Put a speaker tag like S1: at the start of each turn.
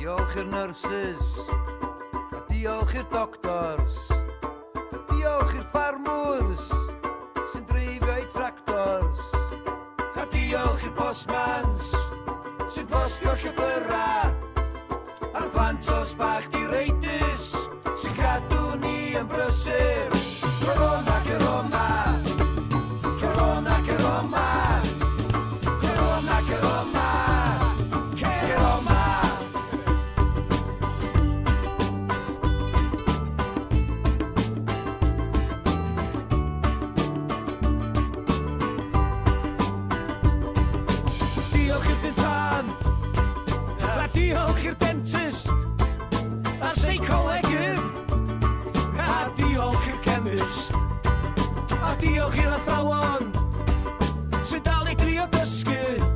S1: Diolch i'r nurses, a diolch i'r doctors, a diolch i'r ffarmwrs sy'n dreifio i tractors, a diolch i'r postmans sy'n postio llythyrra, a'r plantos bach di reidus sy'n cadw ni yn brysur. Corona, Corona, Corona, Corona, Corona, Corona, Corona. Diolch i'r dentan, a diolch i'r dentist, a seicolegydd, a diolch i'r chemist, a diolch i'r athrawon sy'n dal i drio dysgu.